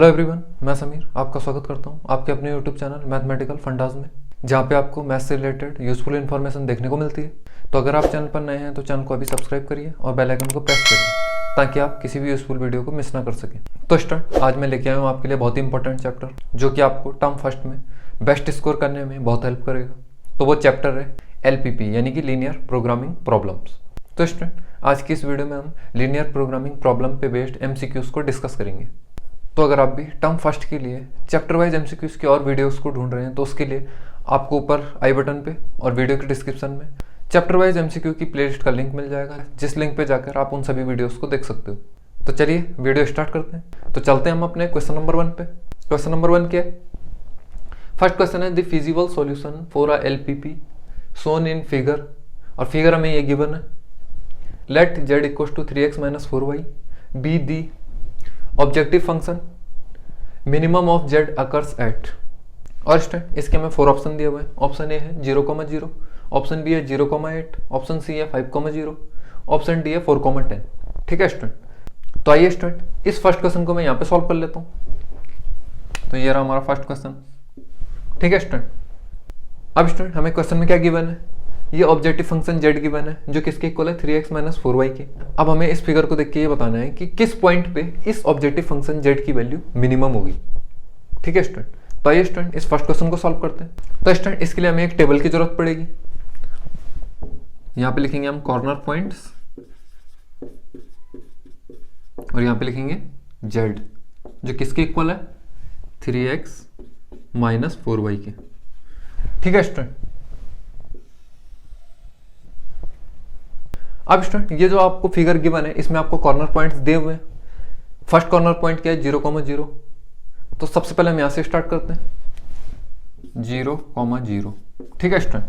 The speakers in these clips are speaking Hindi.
हेलो एवरीवन, मैं समीर आपका स्वागत करता हूं आपके अपने यूट्यूब चैनल मैथमेटिकल फंडाज में, जहां पे आपको मैथ्स से रिलेटेड यूजफुल इन्फॉर्मेशन देखने को मिलती है। तो अगर आप चैनल पर नए हैं तो चैनल को अभी सब्सक्राइब करिए और बेल आइकन को प्रेस करिए ताकि आप किसी भी यूजफुल वीडियो को मिस ना कर सकें। तो स्टार्ट, आज मैं लेके आया हूँ आपके लिए बहुत ही इंपॉर्टेंट चैप्टर जो कि आपको टर्म फर्स्ट में बेस्ट स्कोर करने में बहुत हेल्प करेगा। तो वो चैप्टर है LPP यानी कि लीनियर प्रोग्रामिंग प्रॉब्लम्स। तो स्टूडेंट, आज की इस वीडियो में हम लीनियर प्रोग्रामिंग प्रॉब्लम पे बेस्ड MCQs को डिस्कस करेंगे। तो अगर आप भी टर्म फर्स्ट के लिए चैप्टर वाइज MCQs की और वीडियोस को ढूंढ रहे हैं तो उसके लिए आपको ऊपर आई बटन पे और वीडियो के डिस्क्रिप्शन में चैप्टर वाइज MCQ की प्लेलिस्ट का लिंक मिल जाएगा, जिस लिंक पे जाकर आप उन सभी वीडियोस को देख सकते हो। तो चलिए वीडियो स्टार्ट करते हैं। तो चलते हैं हम अपने क्वेश्चन नंबर 1 पे। क्वेश्चन नंबर 1 क्या है? फर्स्ट क्वेश्चन है the feasible solution for a LPP shown in figure, और फिगर हमें ये गिवन है। Let z equals to 3x minus 4y be the objective function minimum of z occurs at. और स्टूडेंट, इसके हमें 4 ऑप्शन दिए हुए हैं। ऑप्शन ए है 0,0, ऑप्शन बी है 0,8, ऑप्शन सी है 5,0, ऑप्शन डी है 4,10। ठीक है स्टूडेंट, तो आइए स्टूडेंट, इस फर्स्ट क्वेश्चन को मैं यहाँ पे सॉल्व कर लेता हूँ। तो ये रहा हमारा फर्स्ट क्वेश्चन। ठीक है स्टूडेंट, अब स्टूडेंट हमें क्वेश्चन में क्या गिवन है? ये ऑब्जेक्टिव फंक्शन z गिवन है जो किसके इक्वल है 3x माइनस 4y के। अब हमें इस फिगर को देख के ये बताना है कि किस पॉइंट पे इस ऑब्जेक्टिव फंक्शन z की वैल्यू मिनिमम होगी। ठीक है स्टूडेंट, तो आइए स्टूडेंट इस फर्स्ट क्वेश्चन को सॉल्व करते हैं। तो स्टूडेंट, इसके लिए हमें एक टेबल की जरूरत पड़ेगी। यहाँ पे लिखेंगे हम कॉर्नर पॉइंट्स और यहाँ पे लिखेंगे z जो किसके इक्वल है 3x माइनस 4y के। ठीक है स्टूडेंट, अब स्टूडेंट ये जो आपको फिगर गिवन है इसमें आपको कॉर्नर पॉइंट्स दिए हुए हैं। फर्स्ट कॉर्नर पॉइंट क्या है 0,0। तो सबसे पहले हम यहां से स्टार्ट करते हैं 0,0। ठीक है स्टूडेंट,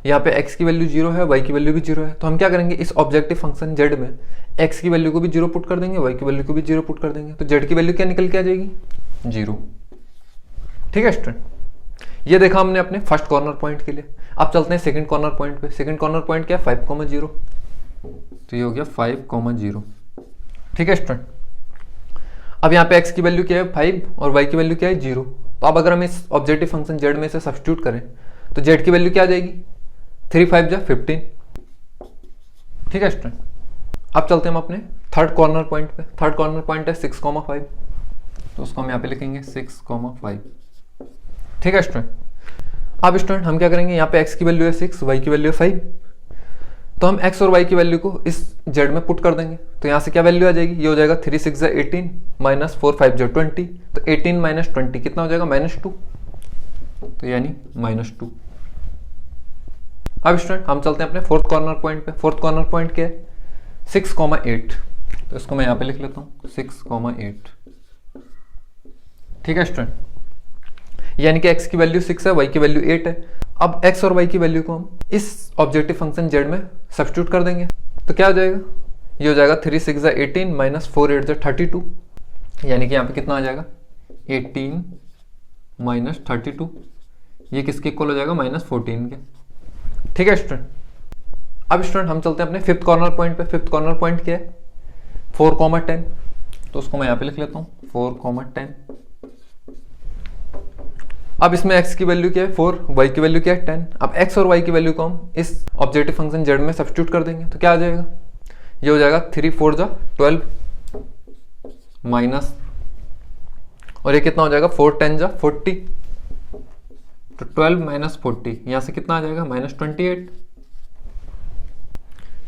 यहाँ पे x की वैल्यू 0 है, y की वैल्यू भी 0 है। तो हम क्या करेंगे, इस ऑब्जेक्टिव फंक्शन z में x की वैल्यू को भी 0 पुट कर देंगे, y की वैल्यू को भी 0 पुट कर देंगे। तो z की वैल्यू क्या निकल के आ जाएगी 0। ठीक है स्टूडेंट, ये देखा हमने अपने फर्स्ट कॉर्नर पॉइंट के लिए। अब चलते हैं सेकंड कॉर्नर पॉइंट पे। सेकंड कॉर्नर पॉइंट क्या है 5,0। तो ये हो गया 5,0। ठीक है स्टूडेंट, अब यहाँ पे x की वैल्यू क्या है 5 और y की वैल्यू क्या है 0। तो अब अगर हम इस ऑब्जेक्टिव फंक्शन z में से सब्स्टिट्यूट करें तो z की वैल्यू क्या आ जाएगी 3 5 जा 15। ठीक है स्टूडेंट, अब चलते हैं हम अपने थर्ड कॉर्नर पॉइंट पे। थर्ड कॉर्नर पॉइंट है 6,5। तो उसको हम यहाँ पे लिखेंगे 6,5। ठीक है स्टूडेंट, अब स्टूडेंट हम क्या करेंगे, यहाँ पे x की वैल्यू है 6, y की वैल्यू है 5। तो हम x और y की वैल्यू को इस z में पुट कर देंगे। तो यहाँ से क्या वैल्यू आ जाएगी, ये हो जाएगा 3 6 18 माइनस 4 5 20। तो 18 माइनस 20 कितना हो जाएगा -2। तो यानी -2। अब स्टूडेंट हम चलते हैं अपने फोर्थ कॉर्नर पॉइंट पे। फोर्थ कॉर्नर पॉइंट क्या है 6,8। तो इसको मैं यहाँ पे लिख लेता हूँ 6,8। ठीक है स्टूडेंट, यानी कि x की वैल्यू 6 है, y की वैल्यू 8 है। अब x और y की वैल्यू को हम इस ऑब्जेक्टिव फंक्शन z में सब्स्टिट्यूट कर देंगे। तो क्या हो जाएगा, ये हो जाएगा 3 6 18 माइनस 4 8 32। यानी कि यहाँ पे कितना आ जाएगा 18 माइनस 32। ये किसके इक्वल हो जाएगा -14 के। ठीक है स्टूडेंट, अब स्टूडेंट हम चलते हैं अपने फिफ्थ कॉर्नर पॉइंट पे। फिफ्थ कॉर्नर पॉइंट क्या है 4,10। तो उसको मैं यहाँ पे लिख लेता हूँ 4,10। अब इसमें x की वैल्यू क्या है 4, y की वैल्यू क्या है 10। अब x और y की वैल्यू को हम इस ऑब्जेक्टिव फंक्शन z में सब्स्टिट्यूट कर देंगे। तो क्या आ जाएगा, ये हो जाएगा 3 4 जा 12 माइनस, और ये कितना हो जाएगा 4 10 जा 40। तो 12 माइनस 40 यहाँ से कितना आ जाएगा -28।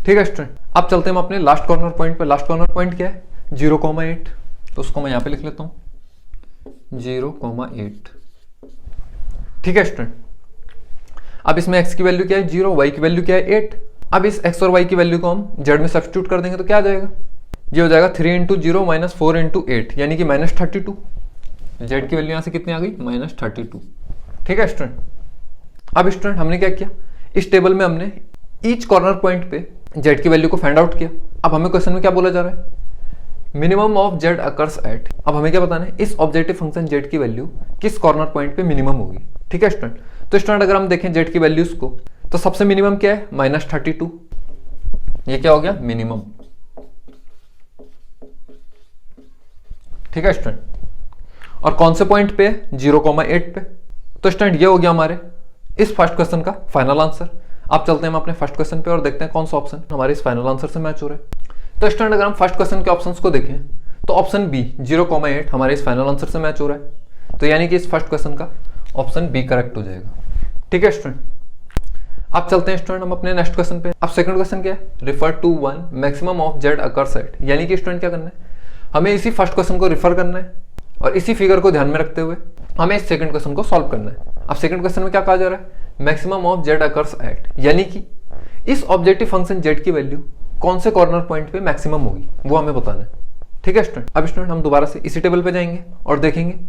ठीक है स्टूडेंट, अब चलते हैं हम अपने लास्ट कॉर्नर पॉइंट पे। लास्ट कॉर्नर पॉइंट क्या है 0,8। तो उसको मैं यहाँ पे लिख लेता हूँ 0,8। ठीक है स्टूडेंट, अब इसमें x की वैल्यू क्या है 0, y की वैल्यू क्या है 8। अब इस x और y की वैल्यू को हम z में सब्स्टिट्यूट कर देंगे। तो क्या आ जाएगा, ये हो जाएगा 3 × 0 माइनस 4 × 8 यानी कि -32। z की वैल्यू यहाँ से कितनी आ गई -32। ठीक है स्टूडेंट, अब स्टूडेंट हमने क्या किया, इस टेबल में हमने ईच कॉर्नर पॉइंट पे z की वैल्यू को फाइंड आउट किया। अब हमें क्वेश्चन में क्या बोला जा रहा है, minimum of z occurs eight. अब हमें क्या बताना है, इस ऑब्जेक्टिव फंक्शन z की वैल्यू किस कॉर्नर पॉइंट पे मिनिमम होगी। ठीक है स्टूडेंट, तो स्टूडेंट अगर हम देखें z की वैल्यूज को तो सबसे मिनिमम क्या है -32। ये क्या हो गया मिनिमम। ठीक है स्टूडेंट, और कौन से पॉइंट पे? 0,8 पे। तो स्टूडेंट ये हो गया हमारे इस फर्स्ट क्वेश्चन का फाइनल आंसर। अब चलते हैं हम अपने फर्स्ट क्वेश्चन पे और देखते हैं कौन सा ऑप्शन हमारे इस फाइनल आंसर से मैच हो रहा है। तो स्टूडेंट अगर हम फर्स्ट क्वेश्चन के ऑप्शंस को देखें तो ऑप्शन बी 0,8 हमारे इस फाइनल आंसर से मैच हो रहा है। तो यानी कि इस फर्स्ट क्वेश्चन का ऑप्शन बी करेक्ट हो जाएगा। ठीक है स्टूडेंट, अब चलते हैं स्टूडेंट हम अपने नेक्स्ट क्वेश्चन पे। अब सेकंड क्वेश्चन क्या है? Refer to one maximum of Z occurs at. यानी कि स्टूडेंट क्या करना है, हमें इसी फर्स्ट क्वेश्चन को रिफर करना है और इसी फिगर को ध्यान में रखते हुए हमें इस सेकंड क्वेश्चन को सॉल्व करना है। अब सेकंड क्वेश्चन में क्या कहा जा रहा है? Maximum of Z occurs at, यानी कि इस ऑब्जेक्टिव फंक्शन जेड की वैल्यू कौन से कॉर्नर पॉइंट पे मैक्सिमम होगी वो हमें बताना है। ठीक है स्टूडेंट, अब स्टूडेंट हम दोबारा से इसी टेबल पे जाएंगे और देखेंगे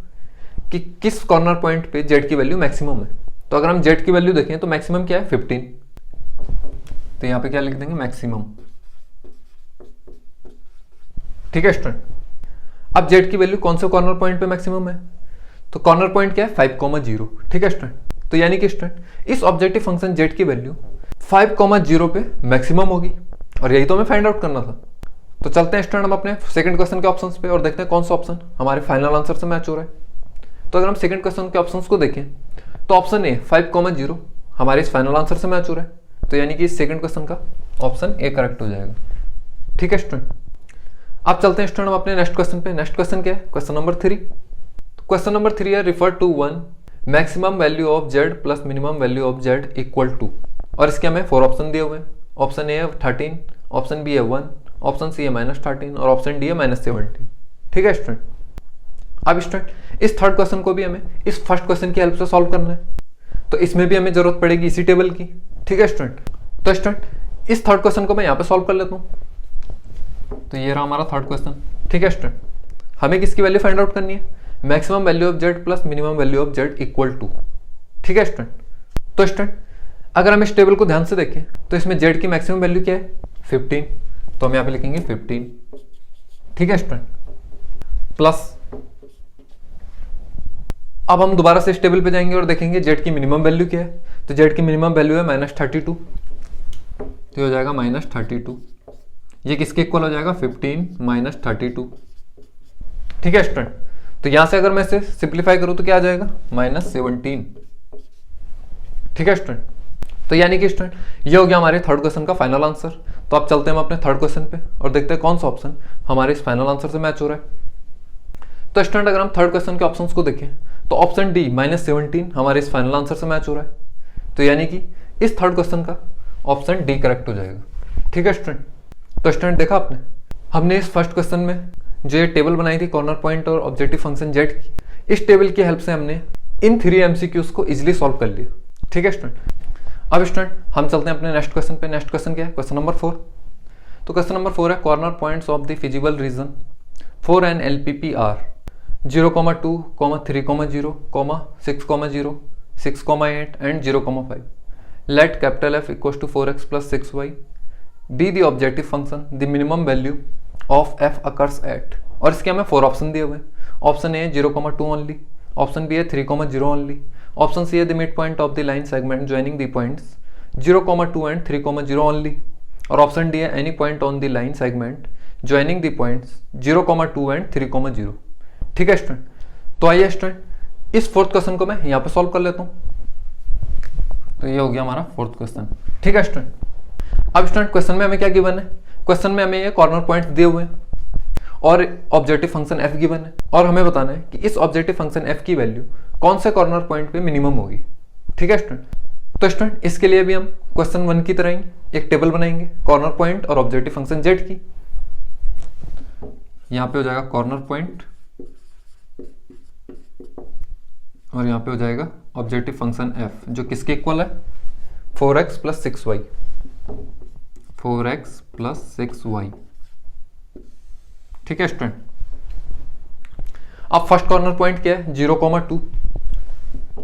कि किस कॉर्नर पॉइंट पे जेड की वैल्यू मैक्सिमम है। तो अगर हम जेड की वैल्यू देखें तो मैक्सिमम क्या है? 15। तो यहां पे क्या लिख देंगे? मैक्सिमम। ठीक है स्टूडेंट, अब जेड की वैल्यू कौन से कॉर्नर पॉइंट पे मैक्सिमम है? तो कॉर्नर पॉइंट क्या है? 5,0। ठीक है स्टूडेंट, तो यानी कि स्टूडेंट इस ऑब्जेक्टिव फंक्शन जेड की वैल्यू 5,0 पे मैक्सिमम होगी और यही तो हमें फाइंड आउट करना था। तो चलते हैं स्टूडेंट हम अपने सेकंड क्वेश्चन के ऑप्शंस पे और देखते हैं कौन सा ऑप्शन हमारे फाइनल आंसर से मैच हो रहा है। तो अगर हम सेकंड क्वेश्चन के ऑप्शंस को देखें तो ऑप्शन ए 5,0 हमारे इस फाइनल आंसर से मैच हो रहा है। तो यानी कि इस सेकंड क्वेश्चन का ऑप्शन ए करेक्ट हो जाएगा। ठीक है स्टूडेंट, अब चलते हैं स्टूडेंट हम अपने नेक्स्ट क्वेश्चन पे। नेक्स्ट क्वेश्चन क्या है? Question number 3। क्वेश्चन नंबर 3 है refer to one maximum value of Z plus minimum value of Z equal to, और इसके हमें 4 ऑप्शन दिए हुए हैं। ऑप्शन ए है 13, ऑप्शन बी है 1, ऑप्शन सी है -13 और ऑप्शन डी है -17। ठीक है स्टूडेंट, अब स्टूडेंट इस थर्ड क्वेश्चन को भी हमें इस फर्स्ट क्वेश्चन की हेल्प से सॉल्व करना है। तो इसमें भी हमें जरूरत पड़ेगी इसी टेबल की। ठीक है स्टूडेंट, तो स्टूडेंट इस थर्ड क्वेश्चन को मैं यहाँ पे सॉल्व कर लेता हूँ। तो ये रहा हमारा थर्ड क्वेश्चन। ठीक है स्टूडेंट, हमें किसकी वैल्यू फाइंड आउट करनी है? Maximum value of Z plus minimum value of Z equal to. ठीक है स्टूडेंट, तो स्टूडेंट अगर हम इस टेबल को ध्यान से देखें तो इसमें जेड की मैक्सिमम वैल्यू क्या है? 15। तो हम यहाँ पे लिखेंगे 15। ठीक है स्टूडेंट, प्लस अब हम दोबारा से इस टेबल पे जाएंगे और देखेंगे जेड की मिनिमम वैल्यू क्या है। तो जेड की मिनिमम वैल्यू है -32। तो हो जाएगा -32। ये किसके इक्वल हो जाएगा? 15 - 32। ठीक है स्टूडेंट, तो यहां से अगर मैं इसे सिंप्लीफाई करूं तो क्या आ जाएगा? -17। ठीक है स्टूडेंट, तो यानी कि स्टूडेंट ये हो गया हमारे थर्ड क्वेश्चन का फाइनल आंसर। तो अब चलते हैं हम अपने थर्ड क्वेश्चन पे और देखते हैं कौन सा ऑप्शन हमारे इस फाइनल आंसर से मैच हो रहा है। तो स्टूडेंट अगर हम थर्ड क्वेश्चन के ऑप्शंस को देखें तो ऑप्शन डी -17 हमारे इस फाइनल आंसर से मैच हो रहा है। तो यानी कि इस थर्ड क्वेश्चन का ऑप्शन डी करेक्ट हो जाएगा। ठीक है स्टूडेंट, तो स्टूडेंट देखा आपने, हमने इस फर्स्ट क्वेश्चन में जो ये टेबल बनाई थी कॉर्नर पॉइंट और ऑब्जेक्टिव फंक्शन जेड की, इस टेबल की हेल्प से हमने इन 3 MCQs को इजीली सॉल्व कर लिया। ठीक है स्टूडेंट, अब स्टूडेंट हम चलते हैं अपने नेक्स्ट क्वेश्चन पे। नेक्स्ट क्वेश्चन क्या है? Question number 4। तो क्वेश्चन नंबर 4 है corner points of the feasible region for an LPP are 0,2, 3,0, 6,0, 6,8 and 0,5। Let capital F equals to 4x + 6y be the objective function the minimum value of f occurs at. और इसके हमें 4 ऑप्शन दिए हुए हैं। Option A 0,2 only, option B है 3,0 ओनली, ऑप्शन सी है the mid point of the line segment joining the points 0,2 and 3,0 only, और ऑप्शन डी है any point on the line segment joining the points 0,2 and 3,0। ठीक है स्टूडेंट, तो आइए स्टूडेंट इस फोर्थ क्वेश्चन को मैं यहाँ पे सॉल्व कर लेता हूँ। तो ये हो गया हमारा फोर्थ क्वेश्चन। ठीक है स्टूडेंट, अब स्टूडेंट क्वेश्चन में हमें क्या गिवन है? क्वेश्चन में हमें ये कॉर्नर पॉइंट्स दिए हुए हैं और ऑब्जेक्टिव फंक्शन f गिवन है, और हमें बताना है कि इस ऑब्जेक्टिव फंक्शन f की वैल्यू कौन से कॉर्नर पॉइंट पे मिनिमम होगी। ठीक है स्टूडेंट, तो स्टूडेंट इसके लिए भी हम क्वेश्चन 1 की तरह ही एक टेबल बनाएंगे कॉर्नर पॉइंट और ऑब्जेक्टिव फंक्शन z की। यहाँ पे हो जाएगा कॉर्नर पॉइंट और यहाँ पे हो जाएगा ऑब्जेक्टिव फंक्शन f जो किसके इक्वल है? 4x + 6y। 4x + 6y। ठीक है स्टूडेंट, अब फर्स्ट कॉर्नर पॉइंट क्या है? 0,2।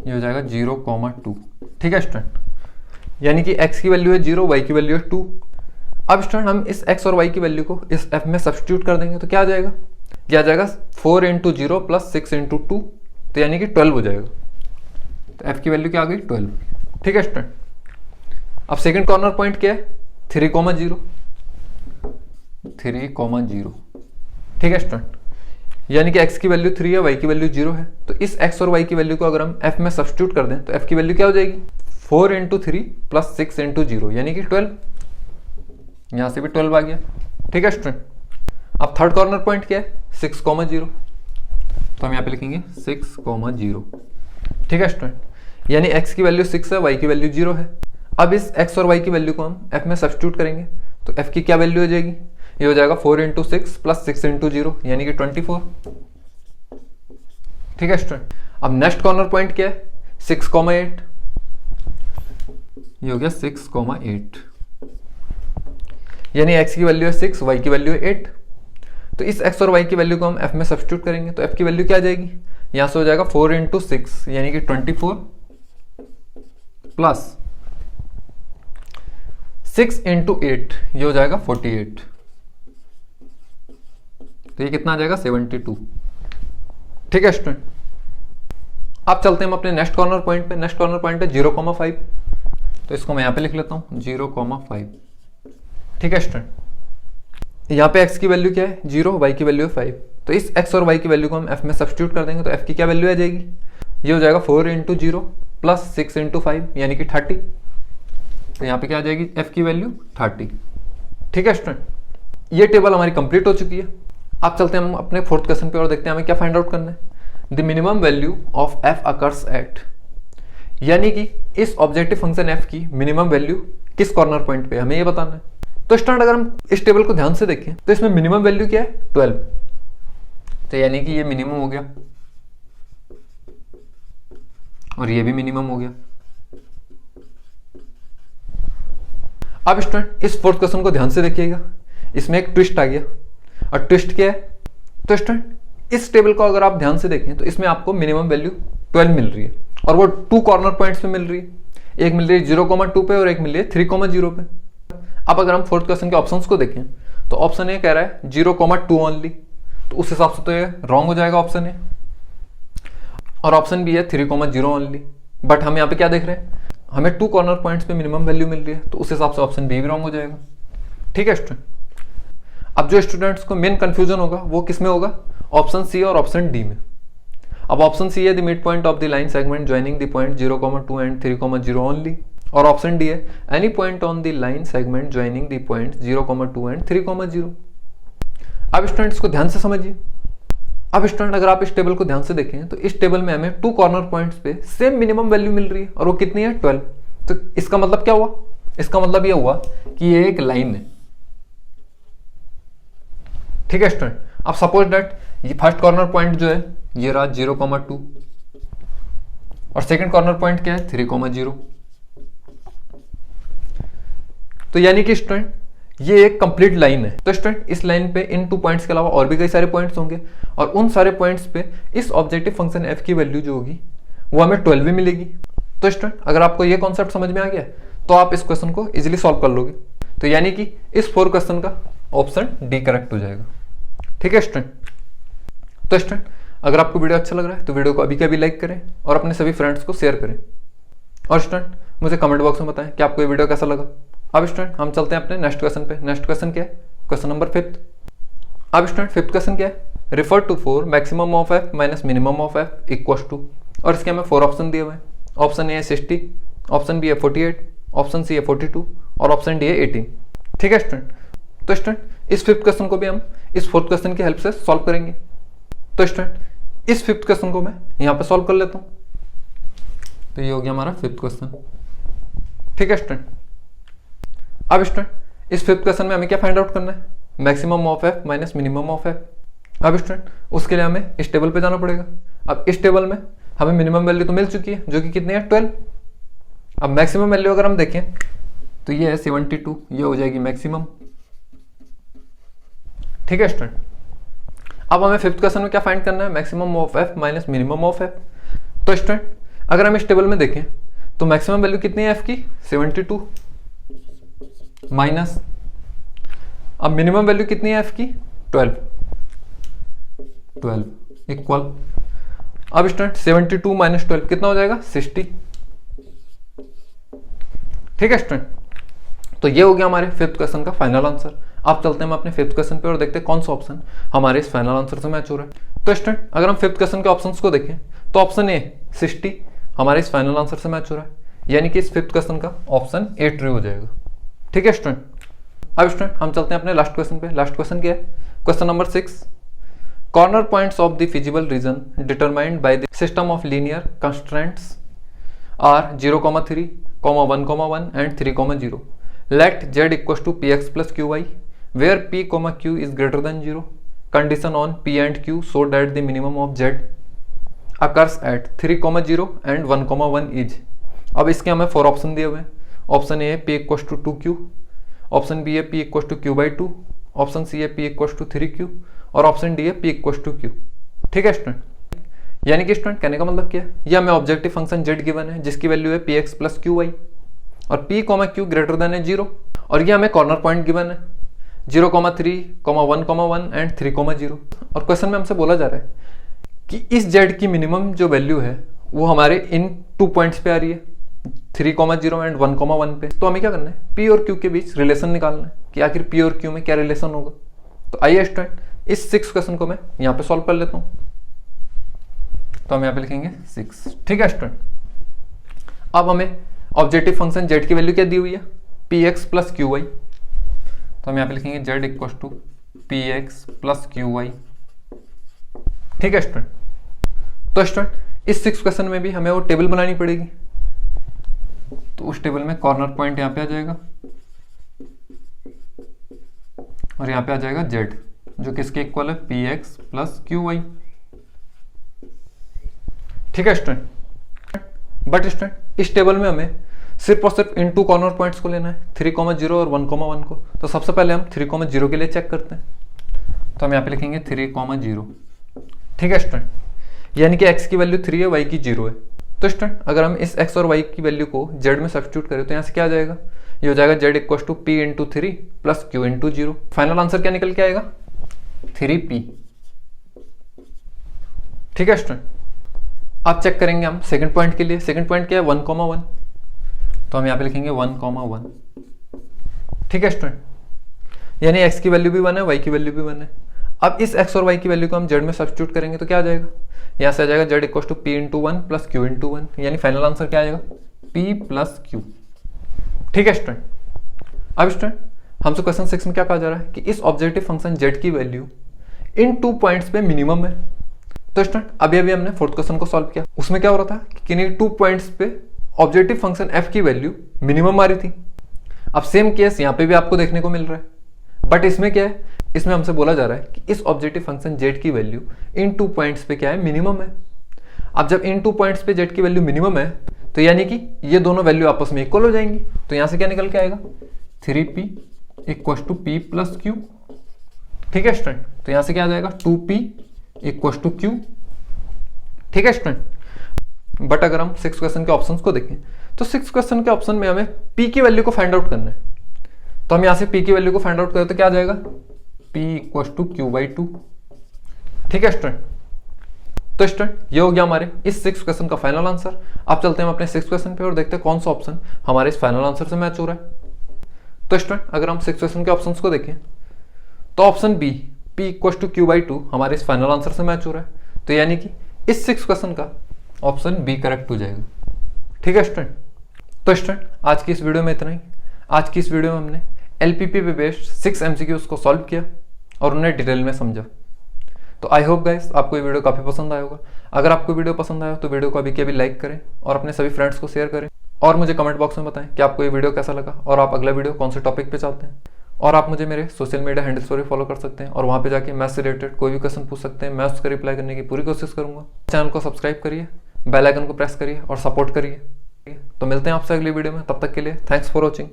ये हो जाएगा 0,2। ठीक है स्टूडेंट, यानी कि x की वैल्यू है 0, y की वैल्यू है 2। अब स्टूडेंट हम इस x और y की वैल्यू को इस f में सब्स्टिट्यूट कर देंगे तो क्या आ जाएगा? क्या आ जाएगा? 4 × 0 + 6 × 2, तो यानी कि 12 हो जाएगा। तो f की वैल्यू क्या आ गई? 12। ठीक है स्टूडेंट, अब सेकंड कॉर्नर पॉइंट क्या है? 3,0। 3,0। ठीक है स्टूडेंट, यानी कि x की वैल्यू 3 है, y की वैल्यू 0 है। तो इस x और y की वैल्यू को अगर हम f में सब्स्टिट्यूट कर दें तो f की वैल्यू क्या हो जाएगी, 4 इंटू 3 प्लस 6 इंटू 0 यानी कि 12। यहां से भी 12 आ गया। ठीक है स्टूडेंट, अब थर्ड कॉर्नर पॉइंट क्या है, 6, 0। तो हम यहाँ पे लिखेंगे 6, 0। ठीक है स्टूडेंट, यानी x की वैल्यू 6 है, y की वैल्यू 0 है। अब इस x और y की वैल्यू को हम f में सब्स्टिट्यूट करेंगे तो f की क्या वैल्यू हो जाएगी, ये हो जाएगा 4 इंटू 6 प्लस 6 इंटू 0 यानी कि 24। ठीक है स्टूडेंट, अब नेक्स्ट कॉर्नर पॉइंट क्या है, 6, 8। ये हो गया 6, 8 यानी x की वैल्यू है 6, y की वैल्यू है 8। तो इस x और y की वैल्यू को हम f में सब्स्टिट्यूट करेंगे तो f की वैल्यू क्या आ जाएगी, यहां से हो जाएगा 4 इंटू 6 यानी कि 24 प्लस 6 इंटू 8 ये हो जाएगा 48। तो ये कितना आ जाएगा, 72। ठीक है स्टूडेंट, अब चलते हैं हम अपने नेक्स्ट कॉर्नर पॉइंट पे। नेक्स्ट कॉर्नर पॉइंट है 0,5। तो इसको मैं यहां पे लिख लेता हूं 0,5। ठीक है स्टूडेंट, यहाँ पे x की वैल्यू क्या है, 0, y की वैल्यू है 5। तो इस x और y की वैल्यू को हम f में सब्स्टिट्यूट कर देंगे तो f की क्या वैल्यू आ जाएगी, ये हो जाएगा 4 इंटू 0 प्लस 6 इंटू 5 यानी कि 30। तो यहाँ पे क्या आ जाएगी f की वैल्यू 30। ठीक है स्टूडेंट, ये टेबल हमारी कंप्लीट हो चुकी है। अब चलते हैं हम अपने फोर्थ क्वेश्चन पे और देखते हैं हमें क्या फाइंड आउट करना है। The minimum value of f occurs at, यानी कि इस ऑब्जेक्टिव फंक्शन f की मिनिमम वैल्यू किस कॉर्नर पॉइंट पे, हमें ये बताना है। तो स्टूडेंट अगर हम इस टेबल को ध्यान से देखें तो इसमें मिनिमम वैल्यू क्या है, 12। तो यानी कि ये मिनिमम हो गया और ये भी मिनिमम हो गया। अब स्टूडेंट इस फोर्थ क्वेश्चन को ध्यान से देखिएगा, इसमें एक ट्विस्ट आ गया। और ट्विस्ट क्या है, तो स्टूडेंट इस टेबल को अगर आप ध्यान से देखें तो इसमें आपको मिनिमम वैल्यू 12 मिल रही है और वो 2 कॉर्नर पॉइंट्स पे मिल रही है। एक मिल रही है 0,2 पे और एक मिल रही है 3,0 पे। अब अगर हम फोर्थ क्वेश्चन के ऑप्शंस को देखें तो ऑप्शन ए कह रहा है 0,2 ओनली, तो उस हिसाब से तो ये रॉन्ग हो जाएगा ऑप्शन ए। और ऑप्शन बी है 3,0 ओनली, बट हम यहाँ पे क्या देख रहे हैं, हमें 2 कॉर्नर पॉइंट्स पे मिनिमम वैल्यू मिल रही है, तो उस हिसाब से ऑप्शन बी भी रॉन्ग हो जाएगा। ठीक है स्टूडेंट, अब जो स्टूडेंट्स को मेन कंफ्यूजन होगा वो किस में होगा, ऑप्शन सी और ऑप्शन डी में। अब ऑप्शन सी है the mid point of the line segment joining the point 0,2 and 3,0 only, और ऑप्शन डी है any point on the line segment joining the point 0,2 and 3,0। अब स्टूडेंट्स को ध्यान से समझिए। अब स्टूडेंट अगर आप इस टेबल को ध्यान से देखें तो इस टेबल में हमें 2 कॉर्नर पॉइंट्स पे सेम मिनिमम वैल्यू मिल रही है और वो कितनी है, 12। तो इसका मतलब क्या हुआ, इसका मतलब यह हुआ कि ये एक लाइन है। ठीक है स्टूडेंट, अब सपोज दैट ये फर्स्ट कॉर्नर पॉइंट जो है ये रहा 0,2 और सेकंड कॉर्नर पॉइंट क्या है, 3,0। तो यानी कि स्टूडेंट ये एक कंप्लीट लाइन है। तो स्टूडेंट इस लाइन पे इन 2 पॉइंट्स के अलावा और भी कई सारे पॉइंट्स होंगे और उन सारे पॉइंट्स पे इस ऑब्जेक्टिव फंक्शन f की वैल्यू जो होगी वो हमें 12 भी मिलेगी। तो स्टूडेंट अगर आपको ये कॉन्सेप्ट समझ में आ गया तो आप इस क्वेश्चन को इजीली सॉल्व कर लोगे। तो यानी कि इस 4 क्वेश्चन का ऑप्शन डी करेक्ट हो जाएगा। ठीक है स्टूडेंट, तो स्टूडेंट अगर आपको वीडियो अच्छा लग रहा है तो वीडियो को अभी के अभी लाइक करें और अपने सभी फ्रेंड्स को शेयर करें। और स्टूडेंट मुझे कमेंट बॉक्स में बताएं कि आपको ये वीडियो कैसा लगा। अब स्टूडेंट हम चलते हैं अपने नेक्स्ट क्वेश्चन पे। नेक्स्ट क्वेश्चन क्या है, क्वेश्चन नंबर 5। अब स्टूडेंट 5th क्वेश्चन क्या है, refer to 4 maximum of f minus minimum of f equals to, और इसके हमें 4 ऑप्शन दिए हुए हैं। ऑप्शन ए है 60, ऑप्शन बी है 48, ऑप्शन सी है 42 और ऑप्शन डी है 18। ठीक है स्टूडेंट, तो स्टूडेंट इस 5th क्वेश्चन को भी हम इस 4th क्वेश्चन की हेल्प से सॉल्व करेंगे। तो स्टूडेंट इस 5th क्वेश्चन को मैं यहाँ पे सॉल्व कर लेता हूँ। तो ये हो गया हमारा 5th क्वेश्चन। ठीक है स्टूडेंट, अब स्टूडेंट इस 5th क्वेश्चन में हमें क्या फाइंड आउट करना है, maximum of f minus minimum of f। अब स्टूडेंट उसके लिए हमें इस टेबल पे जाना पड़ेगा। अब इस टेबल में हमें मिनिमम वैल्यू तो मिल चुकी है जो कि कितनी है, 12। अब मैक्सिमम वैल्यू अगर हम देखें तो ये है 72, ये हो जाएगी मैक्सिमम। ठीक है स्टूडेंट, अब हमें 5th क्वेश्चन में क्या फाइंड करना है, maximum of f minus minimum of f। तो स्टूडेंट अगर हम इस टेबल में देखें तो मैक्सिमम वैल्यू कितनी है f की, 72 माइनस, अब मिनिमम वैल्यू कितनी है f की, 12 इक्वल, अब स्टूडेंट 72 माइनस 12 कितना हो जाएगा, 60। ठीक है स्टूडेंट, तो ये हो गया हमारे 5th क्वेश्चन का फाइनल आंसर। अब चलते हैं हम अपने 5th क्वेश्चन पे और देखते हैं कौन सा ऑप्शन हमारे इस फाइनल आंसर से मैच हो रहा है। तो स्टूडेंट अगर हम फिफ्थ क्वेश्चन के ऑप्शंस को देखें तो ऑप्शन ए 60 हमारे इस फाइनल आंसर से मैच हो रहा है, यानी कि इस फिफ्थ क्वेश्चन का ऑप्शन ए ट्रू हो जाएगा। ठीक है स्टूडेंट, अब स्टूडेंट हम चलते हैं अपने लास्ट क्वेश्चन पे। लास्ट क्वेश्चन क्या है? Question number 6, corner points of the feasible region determined by the system of linear constraints are 0,3, 1,1 and 3,0. Let z equals to px plus qy where p, q is greater than 0. Condition on p and q so that the minimum of z occurs at 3,0 and 1,1 is. अब इसके हमें 4 ऑप्शन दिए हुए हैं। ऑप्शन ए है p equals to 2q, option B है p equals to q/2, option C है p इक्वस टू 3q और ऑप्शन डी है p इक्वस टू q। ठीक है स्टूडेंट, यानी कि स्टूडेंट कहने का मतलब क्या है, ये हमें ऑब्जेक्टिव फंक्शन z गिवन है जिसकी वैल्यू है px प्लस qy और p, q ग्रेटर देन है 0 और ये हमें कॉर्नर पॉइंट गिवन है 0,3, 1,1 एंड 3,0 और क्वेश्चन में हमसे बोला जा रहा है कि इस z की मिनिमम जो वैल्यू है वो हमारे इन 2 पॉइंट्स पे आ रही है 3,0 एंड 1,1 पे। तो हमें क्या करना है, p और q के बीच रिलेशन निकालना है कि आखिर p और q में क्या रिलेशन होगा। तो आइए स्टूडेंट इस 6 क्वेश्चन को मैं यहाँ पे सॉल्व कर लेता हूँ। तो हम यहाँ पे लिखेंगे 6। ठीक है स्टूडेंट, अब हमें ऑब्जेक्टिव फंक्शन z की वैल्यू क्या दी हुई है, px प्लस qy। तो हम यहाँ पे लिखेंगे z equal to px plus qy। ठीक है स्टूडेंट, तो स्टूडेंट इस 6 क्वेश्चन में भी हमें वो टेबल बनानी पड़ेगी। तो उस टेबल में कॉर्नर पॉइंट यहाँ पे आ जाएगा और यहाँ पे आ जाएगा z जो किसके इक्वल है px प्लस qy। ठीक है स्टूडेंट, बट स्टूडेंट इस टेबल में हमें सिर्फ और सिर्फ इन 2 कॉर्नर पॉइंट्स को लेना है 3,0 और 1,1 को। तो सबसे पहले हम 3,0 के लिए चेक करते हैं। तो हम यहाँ पे लिखेंगे 3,0। ठीक है स्टूडेंट, यानी कि x की वैल्यू 3 है, y की 0 है। तो स्टूडेंट अगर हम इस x और y की वैल्यू को z में सब्स्टिट्यूट करें तो यहाँ से क्या आ जाएगा, ये हो जाएगा z equal to p into 3 plus q into 0। Final answer क्या निकल के आएगा, 3p। ठीक है स्टूडेंट, अब चेक करेंगे हम सेकंड पॉइंट के लिए। सेकंड पॉइंट क्या है, 1,1। तो हम यहाँ पे लिखेंगे 1,1। ठीक है स्टूडेंट, यानी x की वैल्यू भी 1 है, y की वैल्यू भी 1 है। अब इस x और y की वैल्यू को हम z में सब्स्टिट्यूट करेंगे तो क्या आ जाएगा, यहाँ से आ जाएगा z equal to p into 1 plus q into 1, यानी फाइनल आंसर क्या आएगा, p प्लस q। ठीक है स्टूडेंट, अब स्टूडेंट हमसे क्वेश्चन 6 में क्या कहा जा रहा है कि इस ऑब्जेक्टिव फंक्शन z की वैल्यू इन 2 पॉइंट्स पे मिनिमम है। तो स्टूडेंट अभी हमने फोर्थ क्वेश्चन को सॉल्व किया, उसमें क्या हो रहा था कि किन्हीं 2 पॉइंट्स पे ऑब्जेक्टिव फंक्शन f की वैल्यू मिनिमम आ रही थी। अब सेम केस यहाँ पे भी आपको देखने को मिल रहा है, बट इसमें क्या है, इसमें हमसे बोला जा रहा है कि इस ऑब्जेक्टिव फंक्शन z की वैल्यू इन 2 पॉइंट्स पे क्या है, मिनिमम है। अब जब इन 2 पॉइंट्स पे z की वैल्यू मिनिमम है तो यानी कि ये दोनों वैल्यू आपस में इक्वल हो जाएंगी। तो यहाँ से क्या निकल के आएगा, 3p equal to p plus q। ठीक है स्टूडेंट, तो यहाँ से क्या आ जाएगा, 2p इक्वल टू q। ठीक है स्टूडेंट, बट अगर हम 6 क्वेश्चन के ऑप्शंस को देखें तो 6 क्वेश्चन के ऑप्शन में हमें p की वैल्यू को फाइंड आउट करना है। तो हम यहाँ से p की वैल्यू को फाइंड आउट करें तो क्या आ जाएगा, p इक्वल टू q/2। ठीक है स्टूडेंट, तो स्टूडेंट ये हो गया हमारे इस 6 क्वेश्चन का फाइनल आंसर। अब चलते हैं हम अपने 6 क्वेश्चन पे और देखते हैं कौन सा ऑप्शन हमारे इस फाइनल आंसर से मैच हो रहा है। तो स्टूडेंट अगर हम 6 क्वेश्चन के ऑप्शंस को देखें तो option B p equal to q/2 हमारे इस फाइनल आंसर से मैच हो रहा है। तो यानी कि इस 6 क्वेश्चन का ऑप्शन बी करेक्ट हो जाएगा। ठीक है स्टूडेंट, तो स्टूडेंट आज की इस वीडियो में इतना ही। आज की इस वीडियो में हमने एलपीपी पे बेस्ड 6 MCQs को सॉल्व किया और उन्हें डिटेल में समझा। तो आई होप गाइस आपको ये वीडियो काफ़ी पसंद आया होगा। अगर आपको वीडियो पसंद आया तो वीडियो को अभी के अभी लाइक करें और अपने सभी फ्रेंड्स को शेयर करें और मुझे कमेंट बॉक्स में बताएं कि आपको ये वीडियो कैसा लगा और आप अगला वीडियो कौन से टॉपिक पे चाहते हैं। और आप मुझे मेरे सोशल मीडिया हैंडल्स पर भी फॉलो कर सकते हैं और वहाँ पे जाके मैथ्स से रिलेटेड कोई भी क्वेश्चन पूछ सकते हैं, मैं उसका रिप्लाई करने की पूरी कोशिश करूँगा। चैनल को सब्सक्राइब करिए, बेल आइकन को प्रेस करिए और सपोर्ट करिए। तो मिलते हैं आपसे अगली वीडियो में, तब तक के लिए थैंक्स फॉर वॉचिंग।